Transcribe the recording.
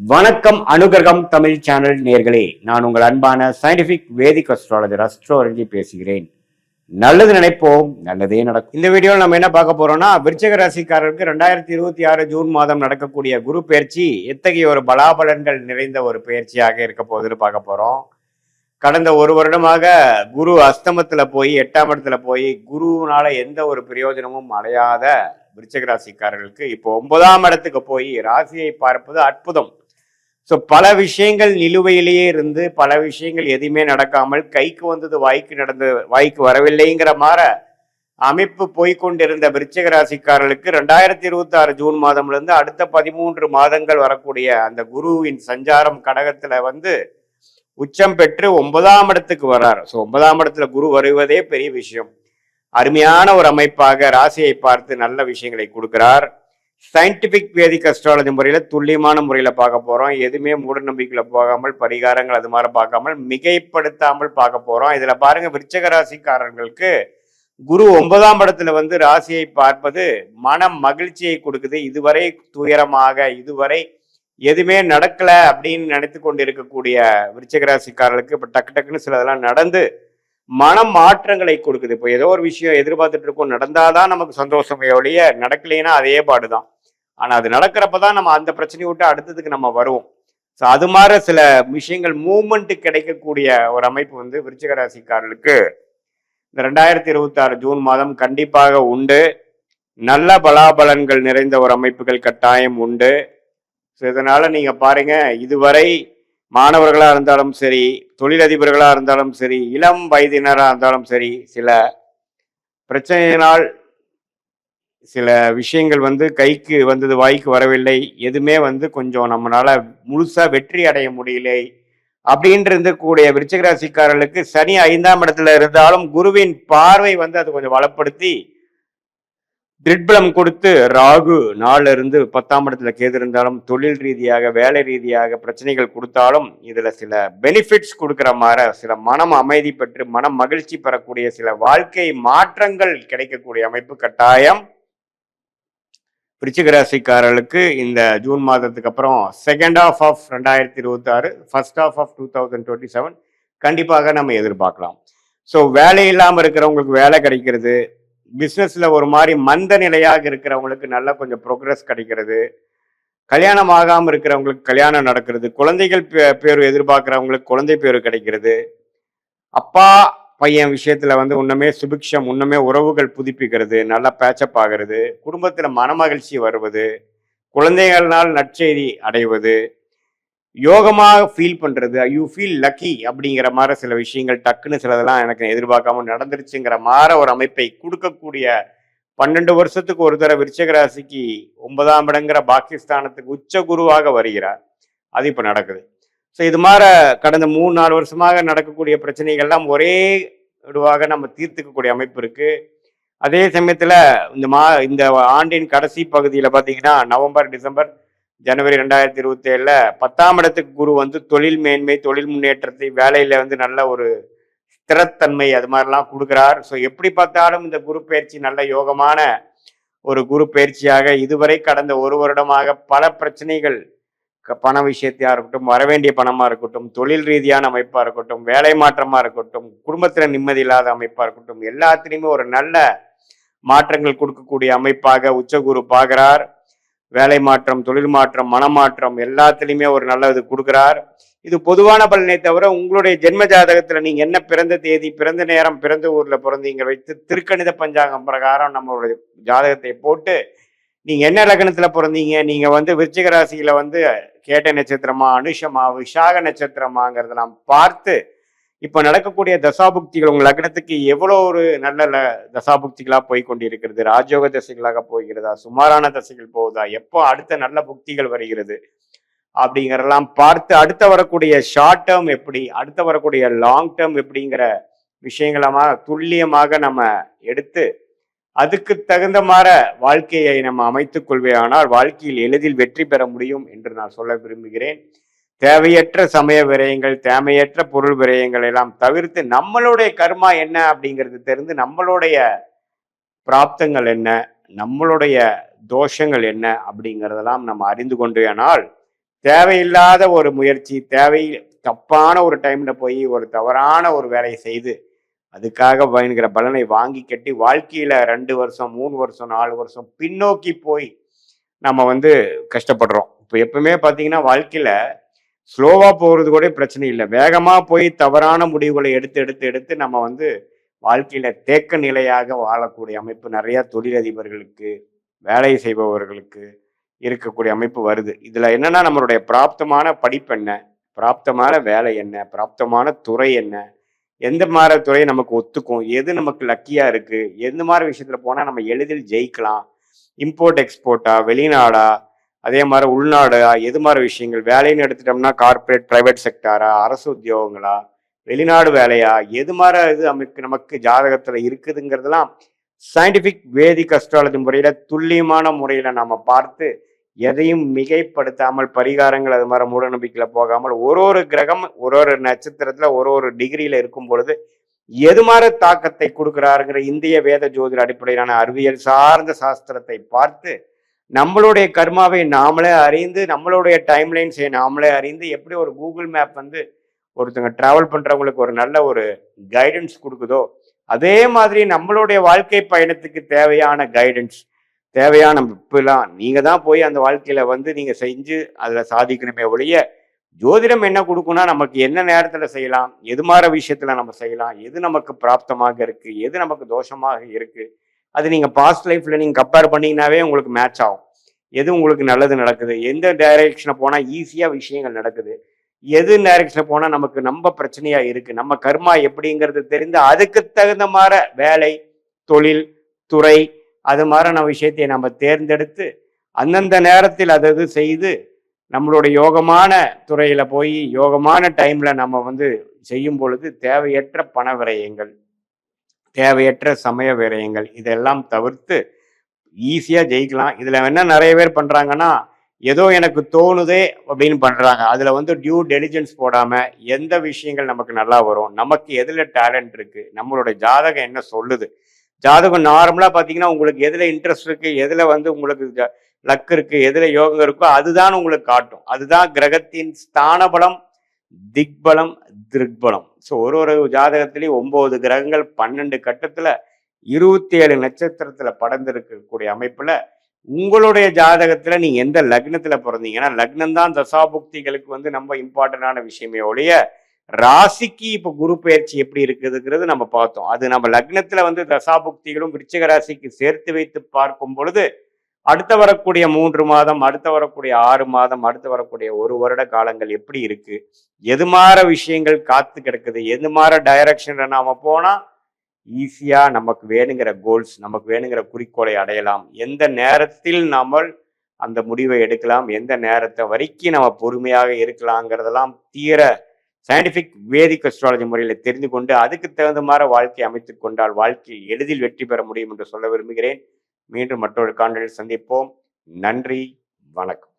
வணக்கம் அனுகிரகம் தமிழ் சேனல் நேர்களே, நான் உங்கள் அன்பான சயின்டிபிக் வேதிக் அஸ்ட்ராலஜர் அஸ்ட்ரோலஜி பேசுகிறேன். நல்லது நினைப்போம், நல்லதே நடக்கும். இந்த வீடியோவில் நம்ம என்ன பார்க்க போறோம்னா, விருச்சிக ராசிக்காரருக்கு 2026 ஜூன் மாதம் நடக்கக்கூடிய குரு பயிற்சி எத்தகைய ஒரு பலாபலன்கள் நிறைந்த ஒரு பயிற்சியாக இருக்க போகுதுன்னு பார்க்க போறோம். கடந்த ஒரு வருடமாக குரு அஸ்தமத்துல போய் 8ஆம் இடத்துல போய் குருவினால எந்த ஒரு பிரயோஜனமும் அடையாத விருச்சிக ராசிக்காரர்களுக்கு இப்போ 9ஆம் இடத்துக்கு போய் ராசியை பார்ப்பது அற்புதம். ஸோ பல விஷயங்கள் நிலுவையிலேயே இருந்து பல விஷயங்கள் எதுவுமே நடக்காமல் கைக்கு வந்தது வாய்க்கு வரவில்லைங்கிற மாதிரி அமைப்பு போய்கொண்டிருந்த விருச்சிக ராசிக்காரர்களுக்கு 2026 ஜூன் மாதம்லேருந்து அடுத்த 13 மாதங்கள் வரக்கூடிய அந்த குருவின் சஞ்சாரம் கடகத்துல உச்சம் பெற்று 9ஆம் இடத்துக்கு வர்றார். ஸோ 9ஆம் இடத்துல குரு வருவதே பெரிய விஷயம். அருமையான ஒரு அமைப்பாக ராசியை பார்த்து நல்ல விஷயங்களை கொடுக்கிறார். சயின்டிபிக் வேதிக் அஸ்ட்ராலஜி முறையில் துல்லியமான முறையில் பார்க்க போகிறோம். எதுவுமே மூட நம்பிக்கையில் போகாமல் பரிகாரங்கள் அது மாதிரி பார்க்காமல் மிகைப்படுத்தாமல் பார்க்க போகிறோம். இதில் பாருங்க, விருச்சிக ராசிக்காரர்களுக்கு குரு 9ஆம் இடத்துல ராசியை பார்ப்பது மன மகிழ்ச்சியை கொடுக்குது. இதுவரை துயரமாக இதுவரை எதுவுமே நடக்கல அப்படின்னு நினைத்து கொண்டு இருக்கக்கூடிய விருச்சிக ராசிக்காரர்களுக்கு இப்போ டக்கு டக்குன்னு சிலதெல்லாம் நடந்து மன மாற்றங்களை கொடுக்குது. இப்போ ஏதோ ஒரு விஷயம் எதிர்பார்த்துட்டு இருக்கோம், நடந்தாதான் நமக்கு சந்தோஷம், ஒழிய நடக்கலைன்னா அதே பாடுதான். ஆனா அது நடக்கிறப்பதான் நம்ம அந்த பிரச்சனையை விட்டு அடுத்ததுக்கு நம்ம வருவோம். ஸோ அது மாதிரி சில விஷயங்கள் மூமெண்ட் கிடைக்கக்கூடிய ஒரு அமைப்பு விருச்சிக ராசிக்காரர்களுக்கு இந்த 2026 ஜூன் மாதம் கண்டிப்பாக உண்டு. நல்ல பலாபலன்கள் நிறைந்த ஒரு அமைப்புகள் கட்டாயம் உண்டு. ஸோ இதனால நீங்க பாருங்க, இதுவரை மாணவர்களா இருந்தாலும் சரி, தொழிலதிபர்களா இருந்தாலும் சரி, இளம் வயதினரா இருந்தாலும் சரி, சில பிரச்சனையினால் சில விஷயங்கள் கைக்கு வந்தது வாய்க்கு வரவில்லை, எதுவுமே கொஞ்சம் நம்மளால முழுசா வெற்றி அடைய முடியலை அப்படின்ட்டு இருக்கக்கூடிய விருச்சிக ராசிக்காரர்களுக்கு சனி 5ஆம் இடத்துல இருந்தாலும் குருவின் பார்வை அது கொஞ்சம் வளப்படுத்தி திரிபலம் கொடுத்து ராகு 4 இருந்து 10ஆம் இடத்துல கேது இருந்தாலும் தொழில் ரீதியாக வேலை ரீதியாக பிரச்சனைகள் கொடுத்தாலும் இதுல சில பெனிஃபிட்ஸ் கொடுக்குற மாதிரி சில மனம் அமைதி பெற்று மனம் மகிழ்ச்சி பெறக்கூடிய சில வாழ்க்கை மாற்றங்கள் கிடைக்கக்கூடிய அமைப்பு கட்டாயம் விருச்சிக ராசிக்காரர்களுக்கு இந்த ஜூன் மாதத்துக்கு அப்புறம் second half of 2026 first half of 2027 கண்டிப்பாக நம்ம எதிர்பார்க்கலாம். ஸோ வேலை இல்லாமல் இருக்கிறவங்களுக்கு வேலை கிடைக்கிறது, பிஸ்னஸ்ல ஒரு மாதிரி மந்த நிலையாக இருக்கிறவங்களுக்கு நல்லா கொஞ்சம் ப்ரோக்ரஸ் கிடைக்கிறது, கல்யாணம் ஆகாமல் இருக்கிறவங்களுக்கு கல்யாணம் நடக்கிறது, குழந்தைகள் பேரு எதிர்பார்க்கிறவங்களுக்கு குழந்தை பேரு கிடைக்கிறது, அப்பா பையன் விஷயத்துல இன்னுமே சுபிக்ஷம், இன்னுமே உறவுகள் புதுப்பிக்கிறது, நல்லா பேச்சப் ஆகிறது, குடும்பத்துல மனமகிழ்ச்சி வருவது, குழந்தைகள்னால் நற்செய்தி அடைவது, யோகமாக ஃபீல் பண்றது, யூ ஃபீல் லக்கி அப்படிங்கிற மாதிரி சில விஷயங்கள் டக்குன்னு சிலதெல்லாம் எனக்கு எதிர்பார்க்காம நடந்துருச்சுங்கிற மாதிரி ஒரு அமைப்பை கொடுக்கக்கூடிய 12 வருஷத்துக்கு ஒரு தடவை விருச்சிக ராசிக்கு 9ஆம் இடங்கிற பாகிஸ்தானத்துக்கு உச்ச குருவாக வருகிறார். அது இப்ப நடக்குது. ஸோ இது மாதிரி கடந்த 3-4 வருஷமாக நடக்கக்கூடிய பிரச்சனைகள்லாம் ஒரே இதுவாக நம்ம தீர்த்துக்கக்கூடிய அமைப்பு இருக்கு. அதே சமயத்துல இந்த ஆண்டின் கடைசி பகுதியில பாத்தீங்கன்னா நவம்பர், டிசம்பர், ஜனவரி 2027 10ஆம் இடத்துக்கு குரு தொழில் மேன்மை, தொழில் முன்னேற்றத்தை, வேலையில நல்ல ஒரு ஸ்திரத்தன்மை அது மாதிரிலாம் கொடுக்குறார். ஸோ எப்படி பார்த்தாலும் இந்த குரு பயிற்சி நல்ல யோகமான ஒரு குரு பயிற்சியாக இதுவரை கடந்த ஒரு வருடமாக பல பிரச்சனைகள், பண விஷயத்தையா இருக்கட்டும், வரவேண்டிய பணமா இருக்கட்டும், தொழில் ரீதியான அமைப்பா இருக்கட்டும், வேலை மாற்றமா இருக்கட்டும், குடும்பத்துல நிம்மதி இல்லாத அமைப்பா இருக்கட்டும், எல்லாத்திலையுமே ஒரு நல்ல மாற்றங்கள் கொடுக்கக்கூடிய அமைப்பாக உச்சகுரு பார்க்கிறார். வேலை மாற்றம், தொழில் மாற்றம், மனமாற்றம் எல்லாத்திலையுமே ஒரு நல்ல இது கொடுக்கிறார். இது பொதுவான பலனை தவிர உங்களுடைய ஜென்ம ஜாதகத்துல நீங்க என்ன பிறந்த தேதி, பிறந்த நேரம், பிறந்த ஊர்ல பிறந்தீங்க வைத்து திருக்கணித பஞ்சாங்கம் பிரகாரம் நம்மளுடைய ஜாதகத்தை போட்டு நீங்க என்ன லக்னத்துல பிறந்தீங்க, நீங்க விருச்சிக ராசியில கேட்ட நட்சத்திரமா, அனுஷமா, விஷாக நட்சத்திரமாங்கிறத நாம் பார்த்து இப்ப நடக்கக்கூடிய தசாபுக்திகள் உங்க லக்னத்துக்கு எவ்வளவு ஒரு நல்ல தசாபுக்திகளா போய் கொண்டிருக்கிறது, ராஜயோக தசைகளாக போகிறதா, சுமாரான தசைகள் போகுதா, எப்போ அடுத்த நல்ல புக்திகள் வருகிறது அப்படிங்கிறதெல்லாம் பார்த்து அடுத்த வரக்கூடிய ஷார்ட் டேர்ம் எப்படி, அடுத்த வரக்கூடிய லாங் டேர்ம் எப்படிங்கிற விஷயங்களமா துல்லியமாக நம்ம எடுத்து அதுக்கு தகுந்த மாதிரி வாழ்க்கையை நம்ம அமைத்துக் கொள்வேயானால் வாழ்க்கையில் எளிதில் வெற்றி பெற முடியும் என்று நான் சொல்ல விரும்புகிறேன். தேவையற்ற சமய விரயங்கள், தேவையற்ற பொருள் விரயங்கள் எல்லாம் தவிர்த்து நம்மளுடைய கர்மா என்ன அப்படிங்கிறது தெரிந்து நம்மளுடைய பிராப்தங்கள் என்ன, நம்மளுடைய தோஷங்கள் என்ன அப்படிங்கிறதெல்லாம் நம்ம அறிந்து கொண்டேனால் தேவையில்லாத ஒரு முயற்சி, தப்பான ஒரு டைம்ல போய் ஒரு தவறான ஒரு வேலையை செய்து அதுக்காக பயனுங்கிற பலனை வாங்கி கட்டி வாழ்க்கையில 2 வருஷம் 3 வருஷம் 4 வருஷம் பின்னோக்கி போய் நம்ம வந்து கஷ்டப்படுறோம். இப்போ எப்பவுமே பார்த்தீங்கன்னா வாழ்க்கையில ஸ்லோவா போகிறது கூட பிரச்சனை இல்லை. வேகமா போய் தவறான முடிவுகளை எடுத்து எடுத்து எடுத்து நம்ம வந்து வாழ்க்கையில தேக்க நிலையாக வாழக்கூடிய அமைப்பு நிறைய தொழிலதிபர்களுக்கு, வேலை செய்பவர்களுக்கு இருக்கக்கூடிய அமைப்பு வருது. இதுல என்னன்னா நம்மளுடைய பிராப்தமான படிப்பு என்ன, பிராப்தமான வேலை என்ன, பிராப்தமான துறை என்ன, எந்த மாதிரி துறை நமக்கு ஒத்துக்கும், எது நமக்கு லக்கியா இருக்கு, எந்த மாதிரி விஷயத்துல போனா நம்ம எளிதில் ஜெயிக்கலாம், இம்போர்ட் எக்ஸ்போர்ட்டா, வெளிநாடா, அதே மாதிரி உள்நாடா, எது மாதிரி விஷயங்கள் வேலைன்னு எடுத்துட்டோம்னா கார்பரேட் பிரைவேட் செக்டாரா, அரசு உத்தியோகங்களா, வெளிநாடு வேலையா, எது மாதிரி இது நமக்கு ஜாதகத்துல இருக்குதுங்கிறதெல்லாம் சயின்டிபிக் வேதிக் அஸ்ட்ராலஜி முறையில துல்லியமான முறையில நம்ம பார்த்து எதையும் மிகைப்படுத்தாமல் பரிகாரங்கள் அது மாதிரி மூட நம்பிக்கையில போகாமல் ஒரு கிரகம் ஒரு நட்சத்திரத்துல ஒரு டிகிரியில இருக்கும் பொழுது எது மாதிரி தாக்கத்தை கொடுக்கிறாருங்கிற இந்திய வேத ஜோதிட அடிப்படையிலான அறிவியல் சார்ந்த சாஸ்திரத்தை பார்த்து நம்மளுடைய கர்மாவை நாமளே அறிந்து நம்மளுடைய டைம்லைன்ஸை நாமளே அறிந்து எப்படி ஒரு கூகுள் மேப் வந்து ஒருத்தங்க டிராவல் பண்றவங்களுக்கு ஒரு நல்ல ஒரு கைடன்ஸ் கொடுக்குதோ அதே மாதிரி நம்மளுடைய வாழ்க்கை பயணத்துக்கு தேவையான கைடன்ஸ் தேவையான இப்பெல்லாம் நீங்க தான் போய் அந்த வாழ்க்கையில வந்து நீங்க செஞ்சு அதுல சாதிக்கணுமே ஒழிய ஜோதிடம் என்ன கொடுக்கும்னா நமக்கு என்ன நேரத்துல செய்யலாம், எது மாதிரி விஷயத்துல நம்ம செய்யலாம், எது நமக்கு பிராப்தமாக இருக்கு, எது நமக்கு தோஷமாக இருக்கு, அது நீங்க பாஸ்ட் லைஃப்ல நீங்க கம்பேர் பண்ணீங்கன்னாவே உங்களுக்கு மேட்ச் ஆகும். எது உங்களுக்கு நல்லது நடக்குது, எந்த டைரக்ஷனை போனா ஈஸியா விஷயங்கள் நடக்குது, எது டைரக்ஷன்ல போனா நமக்கு நம்ம பிரச்சனையா இருக்கு, நம்ம கர்மா எப்படிங்கிறது தெரிந்து அதுக்கு தகுந்த மாதிரி வேலை, தொழில், துறை அது மாதிரியான விஷயத்தை நம்ம தேர்ந்தெடுத்து அந்தந்த நேரத்தில் அது செய்து நம்மளுடைய யோகமான துறையில போய் யோகமான டைம்ல நம்ம வந்து செய்யும் பொழுது தேவையற்ற பண விரயங்கள், தேவையற்ற சமய விரயங்கள் இதெல்லாம் தவிர்த்து ஈஸியா ஜெயிக்கலாம். இதுல என்ன நிறைய பேர் பண்றாங்கன்னா ஏதோ எனக்கு தோணுதே அப்படின்னு பண்றாங்க. அதுல வந்து டியூ டெலிஜென்ஸ் போடாம எந்த விஷயங்கள் நமக்கு நல்லா வரும், நமக்கு எதுல டேலண்ட் இருக்கு, நம்மளுடைய ஜாதகம் என்ன சொல்லுது, ஜாதகம் நார்மலா பாத்தீங்கன்னா உங்களுக்கு எதுல இன்ட்ரெஸ்ட் இருக்கு, எதுல வந்து உங்களுக்கு லக் இருக்கு, எதுல யோகம் இருக்கோ அதுதான் உங்களுக்கு காட்டும். அதுதான் கிரகத்தின் ஸ்தான பலம், திக்பலம், திருக்பலம். ஸோ ஒரு ஜாதகத்திலேயே 9 கிரகங்கள் 12 கட்டத்துல 27 நட்சத்திரத்துல படர்ந்திருக்கக்கூடிய அமைப்புல உங்களுடைய ஜாதகத்துல நீங்க எந்த லக்னத்துல பிறந்தீங்கன்னா லக்னம் தான் தசாபுக்திகளுக்கு வந்து நம்ம இம்பார்ட்டன்டான விஷயமே ஒழிய ராசிக்கு இப்ப குரு பயிற்சி எப்படி இருக்குதுங்கிறது நம்ம பார்த்தோம். அது நம்ம லக்னத்துல வந்து தசாபுக்திகளும் விருச்சிக ராசிக்கு சேர்த்து வைத்து பார்க்கும் பொழுது அடுத்த வரக்கூடிய 3 மாதம், அடுத்த வரக்கூடிய 6 மாதம், அடுத்து வரக்கூடிய 1 வருட காலங்கள் எப்படி இருக்கு, எது மாதிரி விஷயங்கள் காத்து கிடக்குது, எது மாதிரி டைரக்ஷன்ல நாம போனா ஈஸியா நமக்கு வேணுங்கிற கோல்ஸ், நமக்கு வேணுங்கிற குறிக்கோளை அடையலாம், எந்த நேரத்தில் நம்ம அந்த முடிவை எடுக்கலாம், எந்த நேரத்தை வரைக்கும் நம்ம பொறுமையாக இருக்கலாங்கிறதெல்லாம் தீர சயின்டிபிக் வேதிக் அஸ்ட்ராலஜி முறையில் தெரிந்து கொண்டு அதுக்கு தகுந்த மாதிரி வாழ்க்கை அமைத்துக் கொண்டால் வாழ்க்கையில் எளிதில் வெற்றி பெற முடியும் என்று சொல்ல விரும்புகிறேன். மீண்டும் மற்றொரு காணொளியில் சந்திப்போம். நன்றி, வணக்கம்.